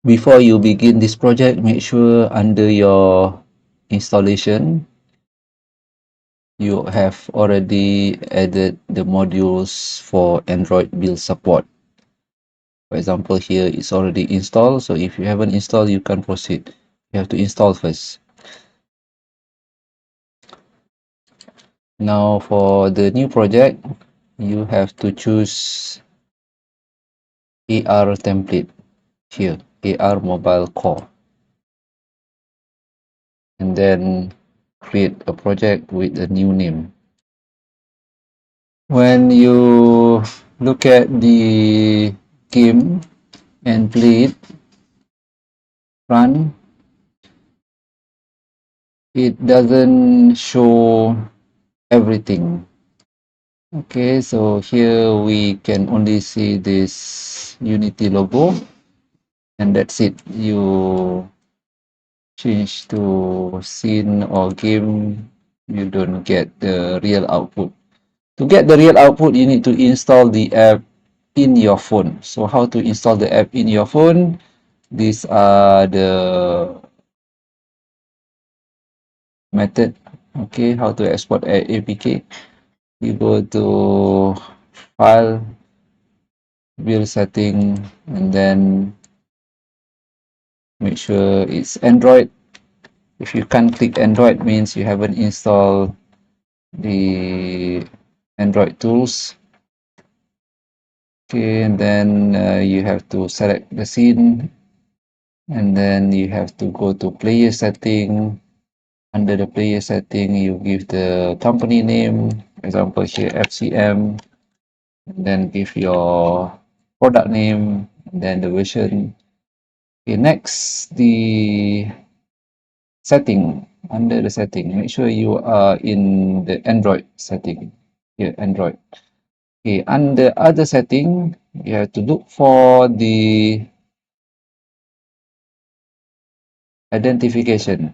Before you begin this project, make sure under your installation, you have already added the modules for Android build support. For example, here it's already installed. So if you haven't installed, you can proceed. You have to install first. Now for the new project, you have to choose AR template here, AR mobile core, and then create a project with a new name. When you look at the game and play it, run, it doesn't show everything. Okay, so here we can only see this Unity logo, and that's it. You change to scene or game, you don't get the real output. To get the real output, you need to install the app in your phone. So how to install the app in your phone? These are the method. Okay, how to export a APK. You go to file, build setting, and then make sure it's Android. If you can't click Android, means you haven't installed the Android tools. Okay, and then you have to select the scene, and then you have to go to player setting. Under the player setting, you give the company name, for example here FCM, and then give your product name, and then the version. Okay, next the setting. Under the setting, make sure you are in the Android setting. Here, Android. Okay, under other setting, you have to look for the identification.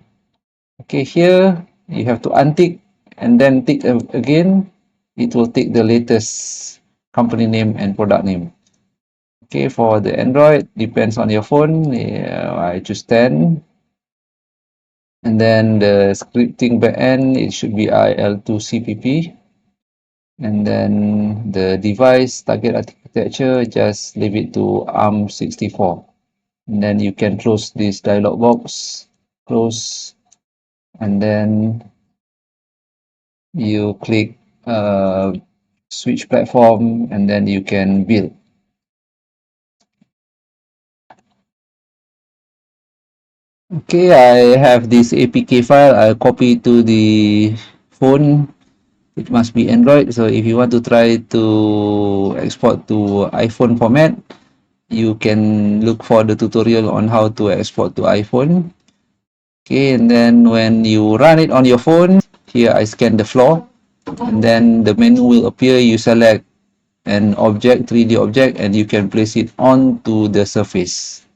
Okay, here you have to untick and then tick again. It will take the latest company name and product name. Okay, for the Android, depends on your phone. I choose 10. And then the scripting backend, it should be IL2CPP. And then the device target architecture, just leave it to ARM64. And then you can close this dialog box, close, and then you click switch platform, and then you can build. Okay, I have this APK file. I'll copy to the phone. It must be Android. So if you want to try to export to iPhone format, you can look for the tutorial on how to export to iPhone. Okay, and then when you run it on your phone, here I scan the floor, and then the menu will appear. You select an object, 3D object, and you can place it onto the surface.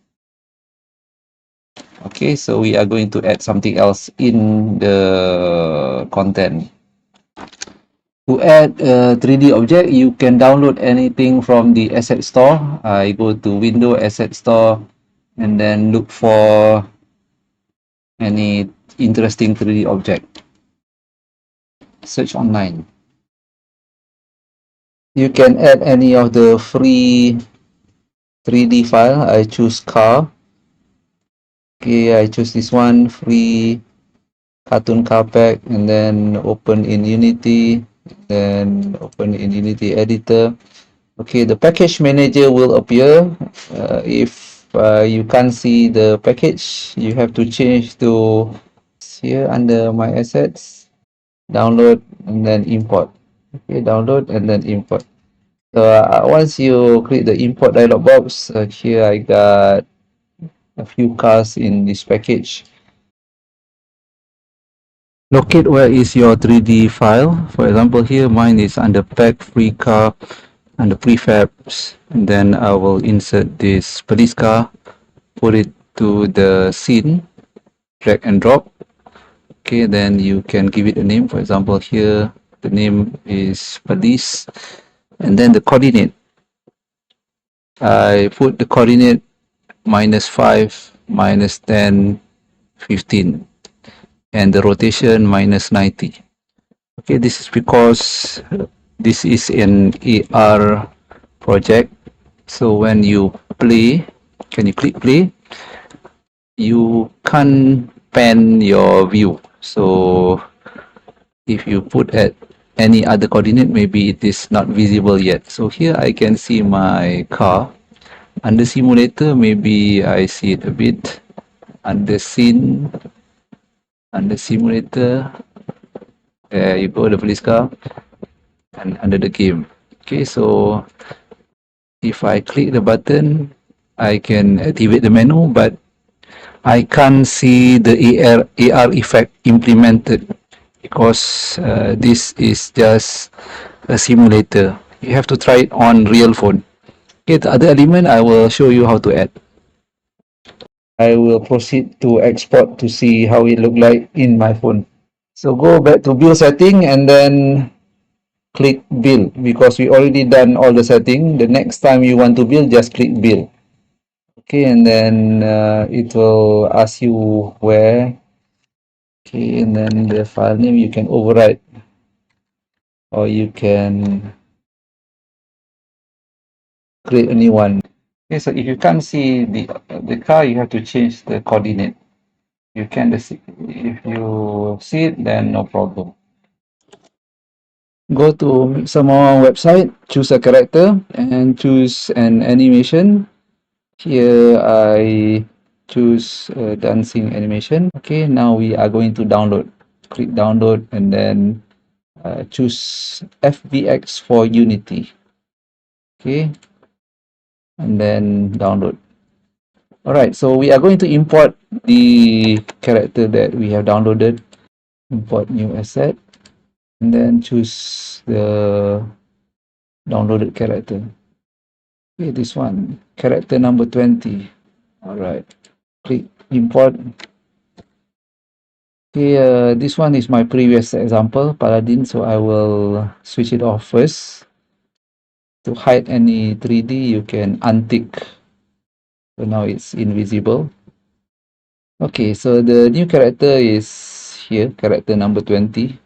Okay, so we are going to add something else in the content. To add a 3D object, you can download anything from the asset store. I go to Window Asset Store and then look for any interesting 3D object. Search online. You can add any of the free 3D file. I choose car. Okay, I choose this one, free cartoon car pack, and then open in Unity, then open in Unity editor. Okay, the package manager will appear. If you can't see the package, you have to change to here under my assets, download, and then import. Okay, download and then import. So once you click the import dialog box, here I got a few cars in this package. Locate where is your 3D file. For example, here mine is under pack free car under prefabs, and then I will insert this police car, put it to the scene, drag and drop. Okay, then you can give it a name. For example, here the name is police, and then the coordinate. I put the coordinate -5, -10, 15, and the rotation -90. Okay, this is because this is an AR project. So when you play, can you click play? You can't pan your view. So if you put at any other coordinate, maybe it is not visible yet. So here I can see my car. Under simulator, maybe I see it a bit. Under scene, under simulator, there you go, the police car, and under the game. Okay, so if I click the button, I can activate the menu, but I can't see the AR effect implemented because this is just a simulator. You have to try it on real phone. Okay, the other element I will show you how to add. I will proceed to export to see how it look like in my phone. So go back to build setting and then click build because we already done all the setting. The next time you want to build, just click build. Okay, and then it will ask you where. Okay, and then the file name you can overwrite or you can create a new one. Okay, so if you can't see the car, you have to change the coordinate. You can see if you see it, then no problem. Go to Mixamo website, choose a character and choose an animation. Here I choose dancing animation. Okay, now we are going to download. Click download and then choose FBX for Unity. Okay, and then download. Alright, so we are going to import the character that we have downloaded. Import new asset and then choose the downloaded character. Okay, this one, character number 20. Alright, click import. Okay, this one is my previous example, Paladin, so I will switch it off first. To hide any 3D, you can untick. So now it's invisible. Okay, so the new character is here, character number 20.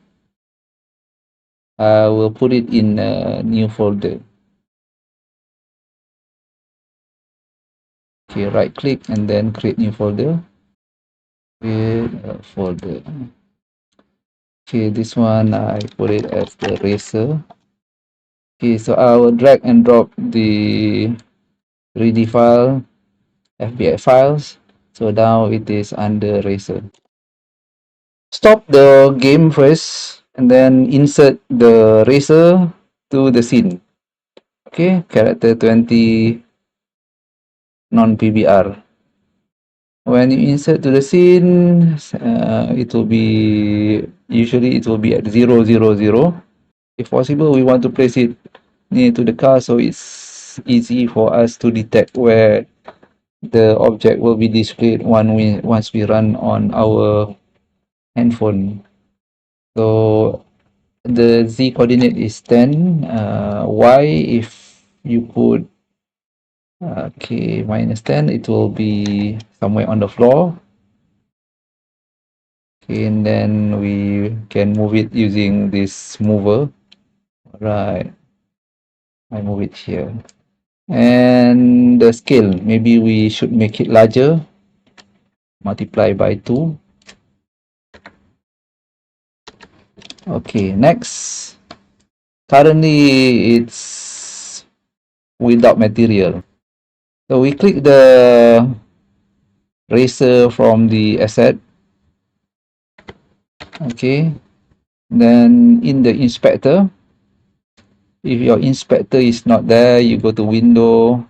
I will put it in a new folder. Okay, right click and then create new folder. Create a folder. Okay, this one I put it as the racer. Okay, so I will drag and drop the 3D file, FBI files. So now it is under racer. Stop the game first and then insert the racer to the scene. Okay, character 20 non-PBR. When you insert to the scene, it will be usually it will be at 000. If possible, we want to place it near to the car so it's easy for us to detect where the object will be displayed once we run on our handphone. So the z coordinate is 10. Y, if you put okay -10, it will be somewhere on the floor. Okay, and then we can move it using this mover. Right, I move it here. And the scale, maybe we should make it larger. Multiply by 2. Okay, next. Currently, it's without material. So we click the racer from the asset. Okay. Then in the inspector, if your inspector is not there, you go to window,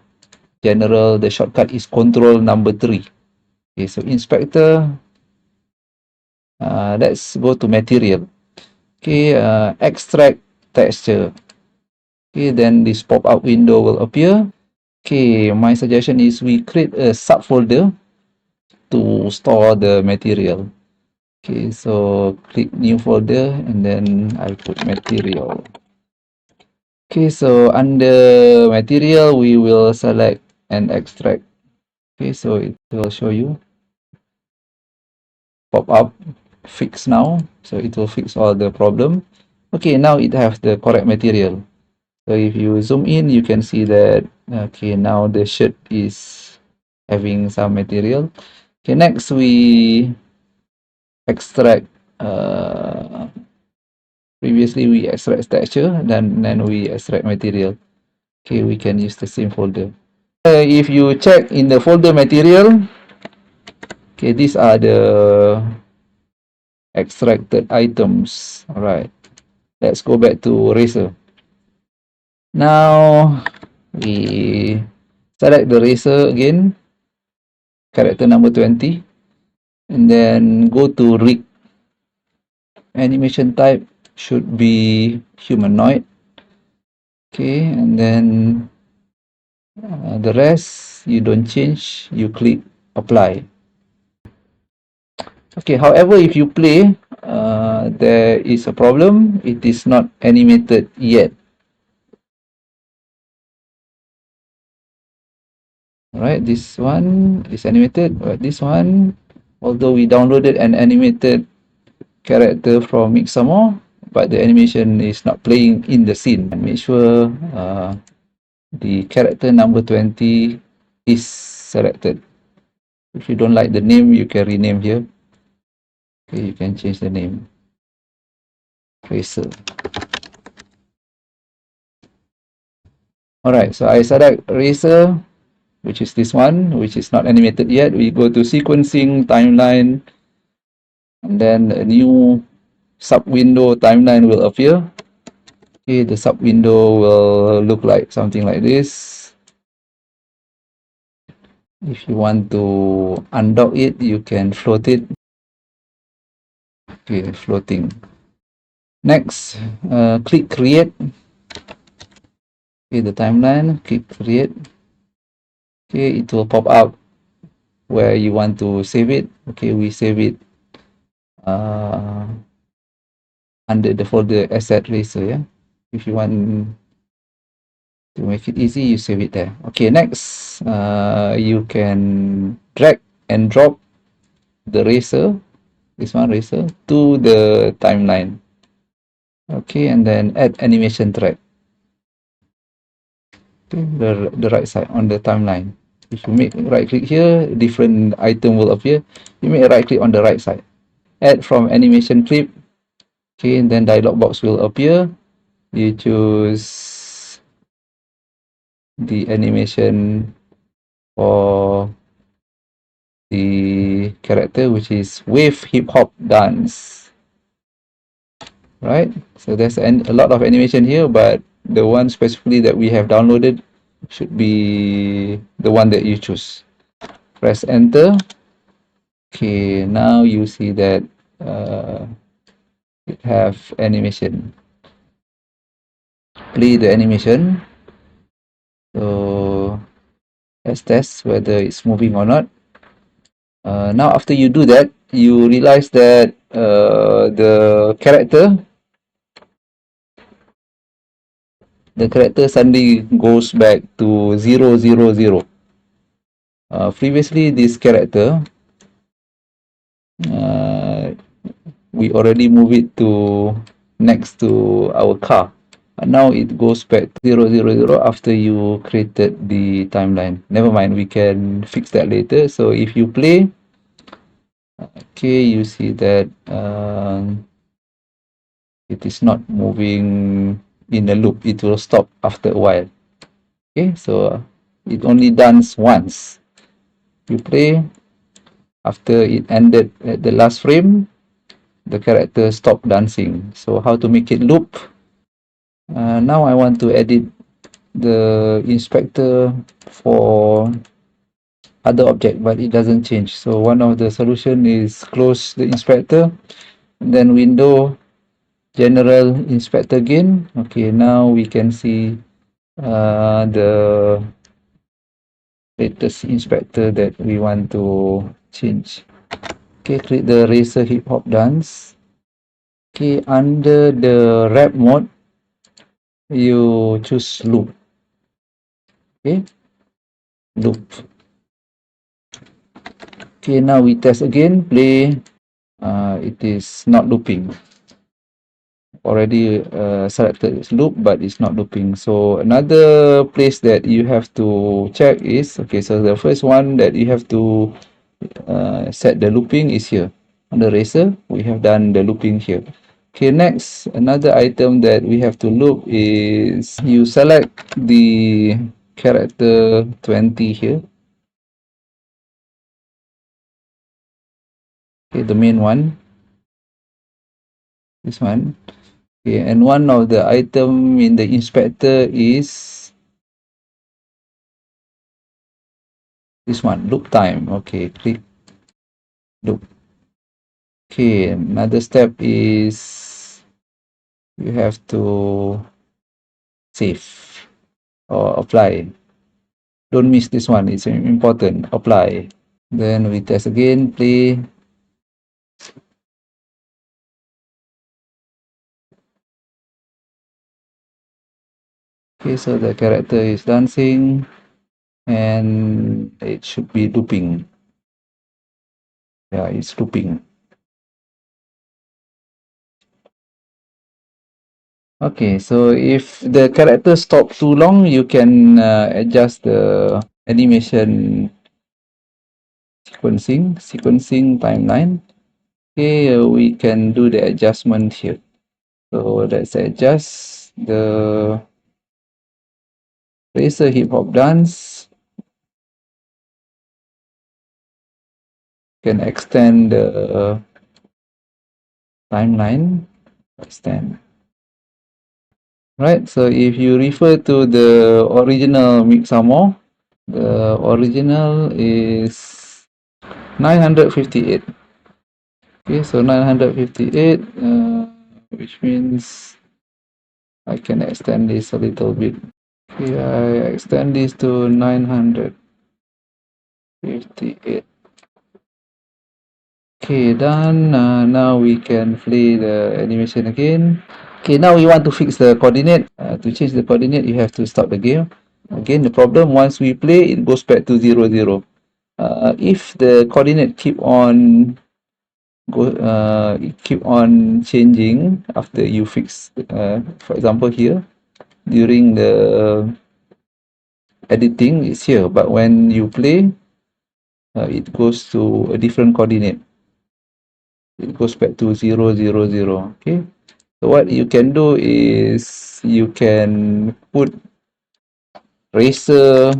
general, the shortcut is control number 3. Okay, so inspector, let's go to material. Okay, extract texture. Okay, then this pop-up window will appear. Okay, my suggestion is we create a subfolder to store the material. Okay, so click new folder and then I put material. Okay, so under material, we will select and extract Okay, so it will show you pop up fix now, so it will fix all the problem. Okay, now it has the correct material. So if you zoom in, you can see that okay, now the shirt is having some material. Okay, next we extract previously we extract texture, then we extract material. Okay, we can use the same folder. If you check in the folder material, okay, these are the extracted items. All right, let's go back to Racer. Now we select the Racer again, character number 20, and then go to rig. Animation type should be humanoid. Okay, and then the rest you don't change, you click apply. Okay, however, if you play, there is a problem. It is not animated yet. Alright, this one is animated, but this one, although we downloaded an animated character from Mixamo, but the animation is not playing in the scene. And make sure the character number 20 is selected. If you don't like the name, you can rename here. Okay, you can change the name. Tracer. Alright, so I select Racer, which is this one, which is not animated yet. We go to sequencing, timeline, and then a new sub-window timeline will appear. Okay, the sub-window will look like something like this. If you want to undock it, you can float it. Okay, floating. Next, click create. Okay, the timeline, click create. Okay, it will pop up where you want to save it. Okay, we save it under the folder asset racer. Yeah, if you want to make it easy, you save it there. Okay, next, you can drag and drop the racer, this one racer, to the timeline. Okay, and then add animation track to the right side on the timeline. If you make right click here, different item will appear. You make a right click on the right side. Add from animation clip. Okay, and then dialog box will appear. You choose the animation for the character, which is wave hip hop dance. Right, so there's a lot of animation here, but the one specifically that we have downloaded should be the one that you choose. Press enter. Okay, now you see that it have animation. Play the animation. So let's test whether it's moving or not. Now after you do that, you realize that the character suddenly goes back to 000. Previously this character, we already move it to next to our car. Now it goes back to 000 after you created the timeline. Never mind, we can fix that later. So if you play, okay, you see that it is not moving in a loop. It will stop after a while. Okay, so it only dance once. You play, after it ended at the last frame, the character stopped dancing. So how to make it loop? Now I want to edit the inspector for other object, but it doesn't change. So one of the solution is close the inspector, then window, general, inspector again. Okay, now we can see the latest inspector that we want to change. Okay, click the racer hip hop dance. Okay, under the rap mode, you choose loop. Okay, loop. Okay, now we test again, play. It is not looping. Already selected its loop, but it's not looping. So another place that you have to check is, okay, so the first one that you have to set the looping is here. On the racer, we have done the looping here. Okay, next, another item that we have to loop is you select the character 20 here. Okay, the main one. This one. Okay, and one of the item in the inspector is this one, loop time. Okay, click loop. Okay, another step is you have to save or apply. Don't miss this one, it's important. Apply. Then we test again, play. Okay, so the character is dancing and it should be looping. Yeah, it's looping. Okay, so if the character stop too long, you can adjust the animation sequencing timeline. Okay, we can do the adjustment here. So let's adjust the racer hip hop dance. Can extend the timeline. Extend. Right, so if you refer to the original Mixamo, the original is 958. Okay, so 958, which means I can extend this a little bit. Okay, I extend this to 958. Okay, done. Now we can play the animation again. Okay, now we want to fix the coordinate. To change the coordinate, you have to stop the game. Again, the problem, once we play, it goes back to 0, 0. If the coordinate keep on changing after you fix, for example here, during the editing, it's here, but when you play, it goes to a different coordinate. It goes back to 0, 0, 0. Okay, so what you can do is you can put racer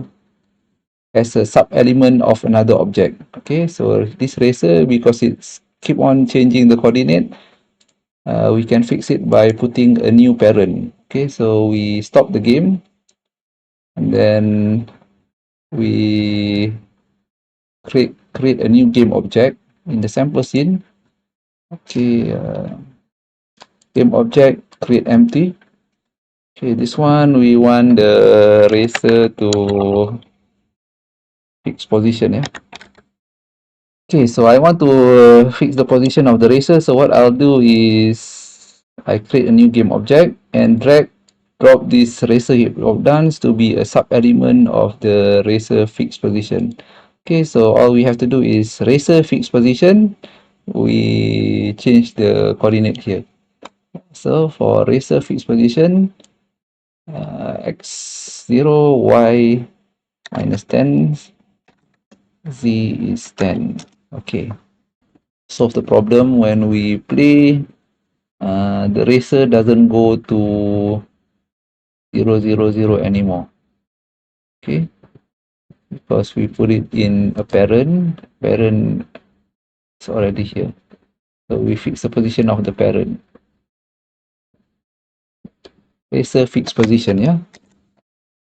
as a sub element of another object. Okay, so this racer, because it's keep on changing the coordinate, we can fix it by putting a new parent. Okay, so we stop the game and then we create a new game object in the sample scene. Okay, game object, create empty. Okay, this one we want the racer to fix position. Yeah. Okay, so I want to fix the position of the racer. So what I'll do is I create a new game object and drop this racer hip hop dance to be a sub element of the racer fixed position. Okay, so all we have to do is racer fixed position. We change the coordinate here. So for racer fixed position, x0, y minus 10, z is 10. Okay. Solve the problem when we play. The racer doesn't go to 0, 0, 0 anymore. Okay, because we put it in a parent. Parent is already here, so we fix the position of the parent. Racer fixed position. Yeah,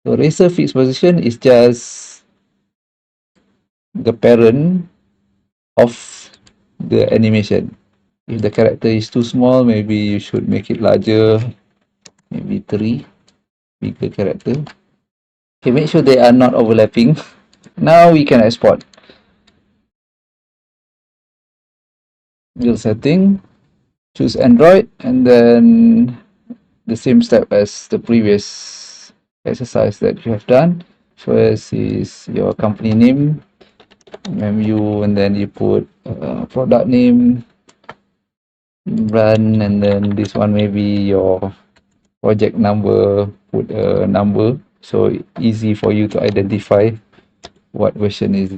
so racer fixed position is just the parent of the animation. If the character is too small, maybe you should make it larger, maybe 3 bigger character. Okay, make sure they are not overlapping. Now we can export. Build setting, choose Android, and then the same step as the previous exercise that you have done. First is your company name. MMU, and then you put product name, run, and then this one maybe your project number, put a number, so easy for you to identify what version is.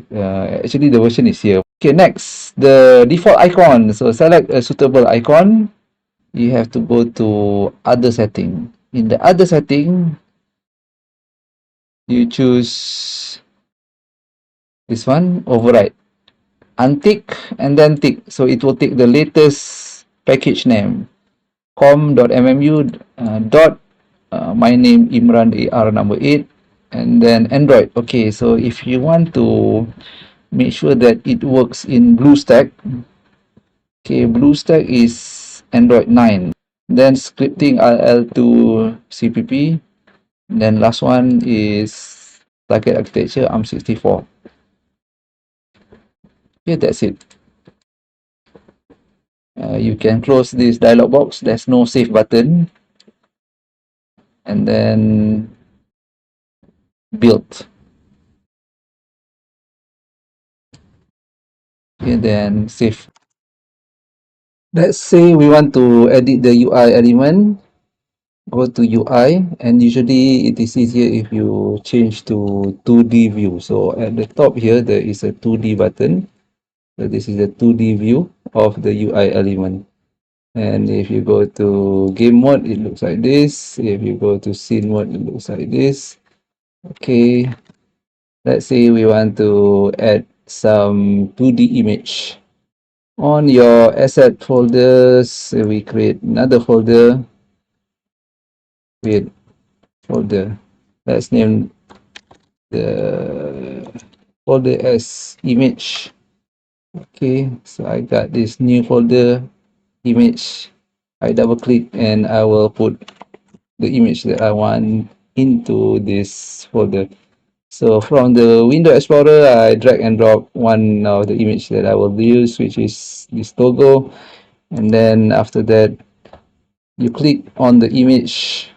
Actually the version is here. Okay, next, the default icon. So select a suitable icon. You have to go to other setting. In the other setting, you choose this one, override, untick, and then tick, so it will take the latest package name, com.mmu dot my name Imran AR number 8, and then Android. Okay, so if you want to make sure that it works in Bluestack, okay, Bluestack is Android 9, then scripting RL2 CPP, then last one is packet architecture ARM64. Okay, that's it. You can close this dialog box. There's no save button, and then build. Okay, then save. Let's say we want to edit the UI element. Go to UI, and usually it is easier if you change to 2D view. So at the top here, there is a 2D button. So this is the 2D view of the UI element. And if you go to game mode, it looks like this. If you go to scene mode, it looks like this. Okay, let's say we want to add some 2D image. On your asset folders, we create another folder. Create folder. Let's name the folder as image. Okay, so I got this new folder, image. I double click and I will put the image that I want into this folder. So from the window explorer, I drag and drop one of the image that I will use, which is this logo. And then after that, you click on the image.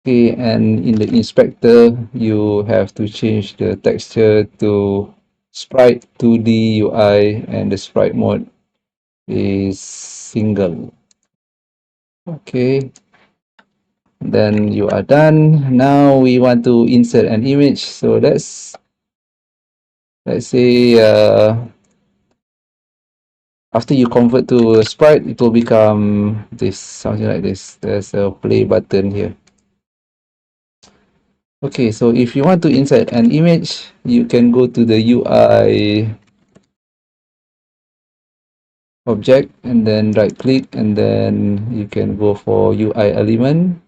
Okay, and in the inspector, you have to change the texture to sprite 2D UI, and the sprite mode is single. Okay, then you are done. Now we want to insert an image. So let's say after you convert to a sprite, it will become this, something like this. There's a play button here. Okay, so if you want to insert an image, you can go to the UI object and then right click, and then you can go for UI element,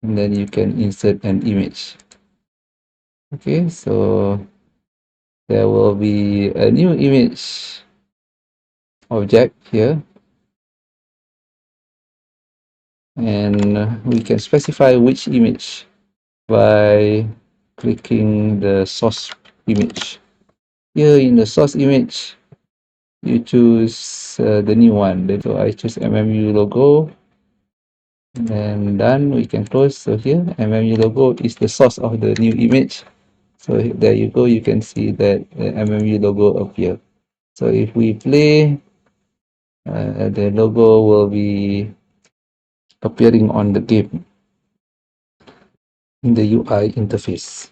and then you can insert an image. Okay, so there will be a new image object here, and we can specify which image by clicking the source image. Here in the source image, you choose the new one. So I choose MMU logo, and done. We can close. So here MMU logo is the source of the new image. So there you go, you can see that the MMU logo appear. So if we play, the logo will be appearing on the game in the UI interface.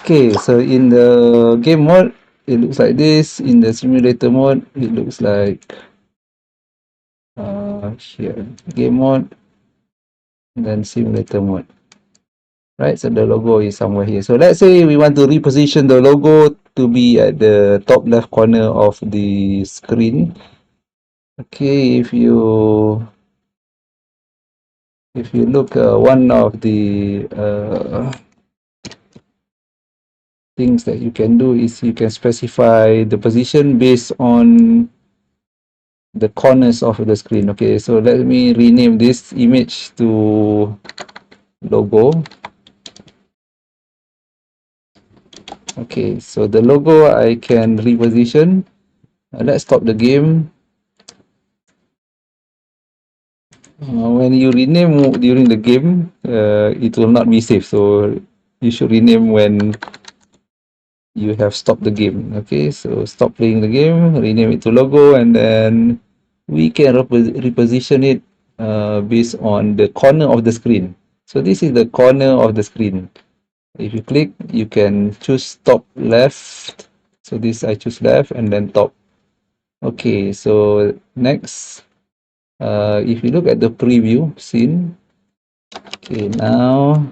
Okay, so in the game mode, it looks like this. In the simulator mode, it looks like here, game mode, and then simulator mode. Right, so the logo is somewhere here. So let's say we want to reposition the logo to be at the top left corner of the screen. Okay, if you look, one of the things that you can do is you can specify the position based on the corners of the screen. Okay, so let me rename this image to logo. Okay, so the logo I can reposition. Let's stop the game. When you rename during the game, it will not be safe. So you should rename when you have stopped the game. Okay, so stop playing the game, rename it to logo, and then we can reposition it based on the corner of the screen. So this is the corner of the screen. If you click, you can choose top left. So this I choose left and then top. Okay, so next, if you look at the preview scene, okay, now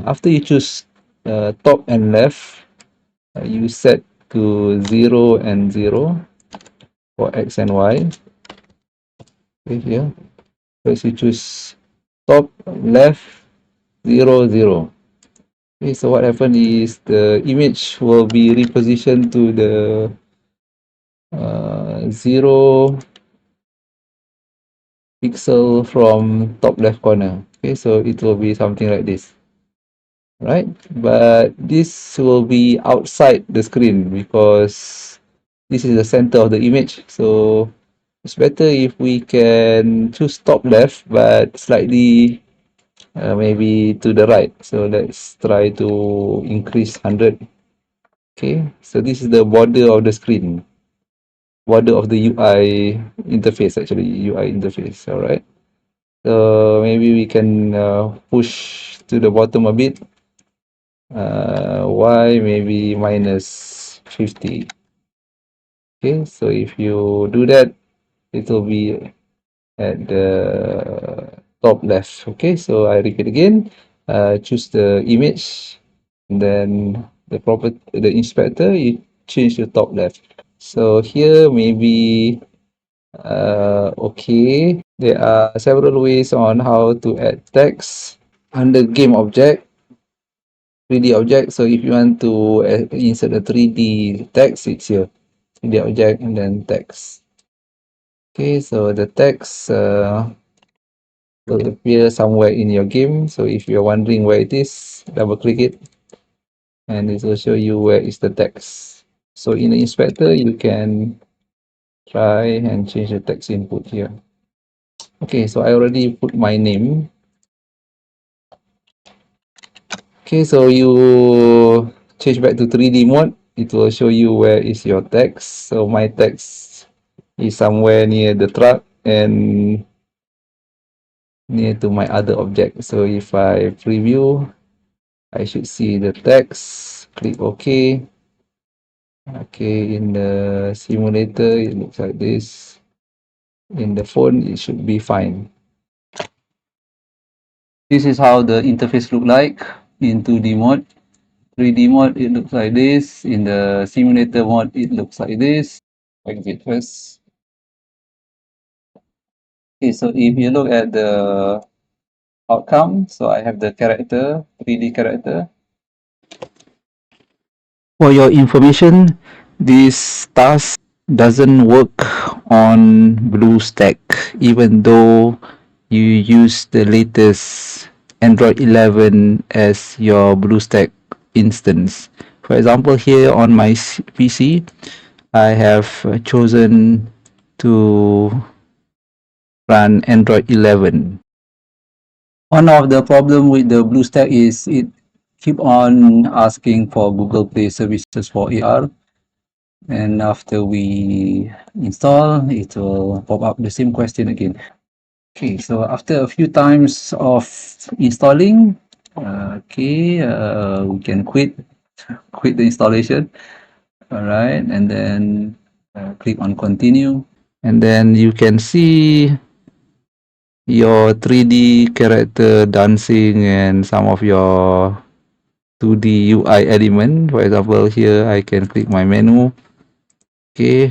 after you choose top and left, you set to 0 and 0 for X and Y. Okay, here. First you choose top, left, 0, 0. Okay, so what happened is the image will be repositioned to the 0 pixel from top left corner. Okay, so it will be something like this, right? But this will be outside the screen because this is the center of the image. So it's better if we can choose top left, but slightly maybe to the right. So let's try to increase 100. Okay, so this is the border of the screen, border of the UI interface, actually, UI interface. All right. So maybe we can push to the bottom a bit. Y maybe minus 50. Okay, so if you do that, it will be at the top left. Okay, so I repeat again. Choose the image, and then the inspector, you change to top left. So here maybe okay. There are several ways on how to add text under game object, 3D object. So if you want to insert a 3D text, it's here, 3D object and then text. Okay, so the text will appear somewhere in your game. So if you're wondering where it is, double click it and it will show you where is the text. So in the inspector, you can try and change the text input here. Okay, so I already put my name. Okay, so you change back to 3D mode. It will show you where is your text. So my text is somewhere near the truck and near to my other object. So if I preview, I should see the text. Click OK. Okay, in the simulator, it looks like this. In the phone, it should be fine. This is how the interface look like in 2D mode. 3D mode, it looks like this. In the simulator mode, it looks like this. Exit first. Okay, so if you look at the outcome, so I have the character, 3D character. For your information, this task doesn't work on Bluestack, even though you use the latest Android 11 as your Bluestack instance. For example, here on my PC, I have chosen to run Android 11. One of the problem with the Bluestack is it keep on asking for Google Play services for AR, and after we install, it will pop up the same question again. Okay, so after a few times of installing, we can quit the installation. All right, and then click on continue, and then you can see your 3D character dancing and some of your 2D UI element. For example, here I can click my menu. Okay,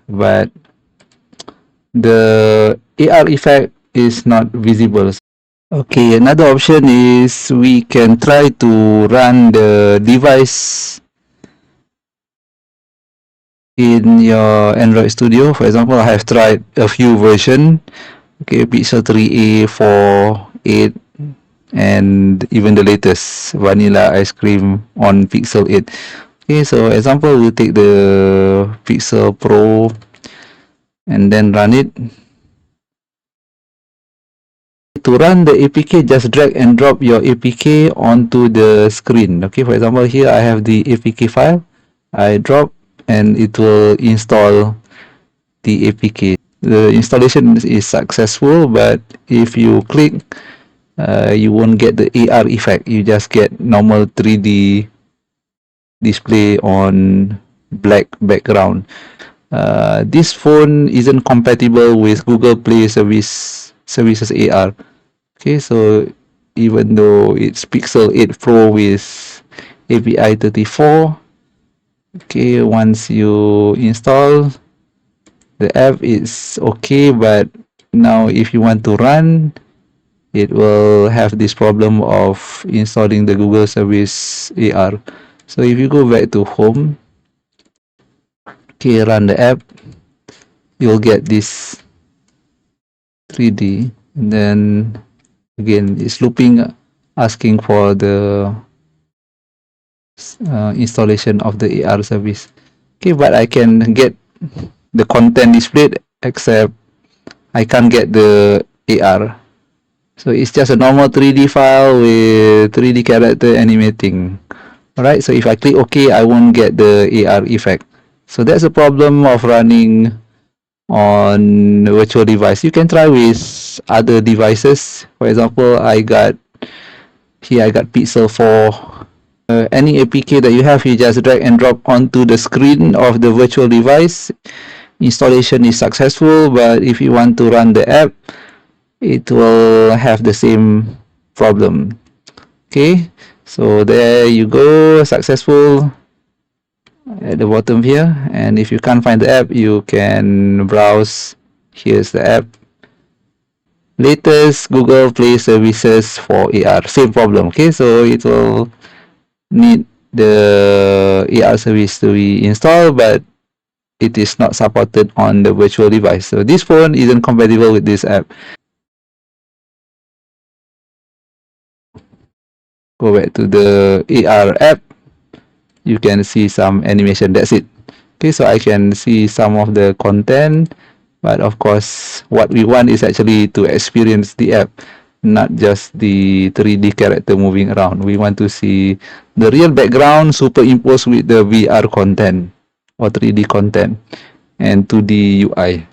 but the AR effect is not visible. Okay, another option is we can try to run the device in your Android Studio. For example, I have tried a few versions. Okay, Pixel 3a, 4, 8, and even the latest vanilla ice cream on Pixel 8. Okay, so example, we'll take the Pixel Pro and then run it. to run the APK, just drag and drop your APK onto the screen. Okay, for example, here I have the APK file. I drop and it will install the APK. The installation is successful, but if you click, you won't get the AR effect. You just get normal 3D display on black background. This phone isn't compatible with Google Play services AR. Okay, so even though it's Pixel 8 Pro with API 34, okay, once you install the app, it's okay, but now if you want to run, it will have this problem of installing the Google service AR. So if you go back to home, okay, run the app, you'll get this 3D, and then again it's looping, asking for the installation of the AR service. Okay, but I can get the content displayed, except I can't get the AR. So it's just a normal 3D file with 3D character animating. Alright, so if I click OK, I won't get the AR effect. So that's a problem of running on virtual device. You can try with other devices. For example, I got Pixel 4. Any APK that you have, you just drag and drop onto the screen of the virtual device. Installation is successful, but if you want to run the app, it will have the same problem. Okay, so there you go, successful at the bottom here. And if you can't find the app, you can browse. Here's the app, latest Google Play services for AR, same problem. Okay, so it will need the AR service to be installed, but it is not supported on the virtual device. So this phone isn't compatible with this app. Go back to the AR app, you can see some animation. That's it. Okay, so I can see some of the content, but of course what we want is actually to experience the app, not just the 3D character moving around. We want to see the real background superimposed with the VR content or 3D content and 2D UI.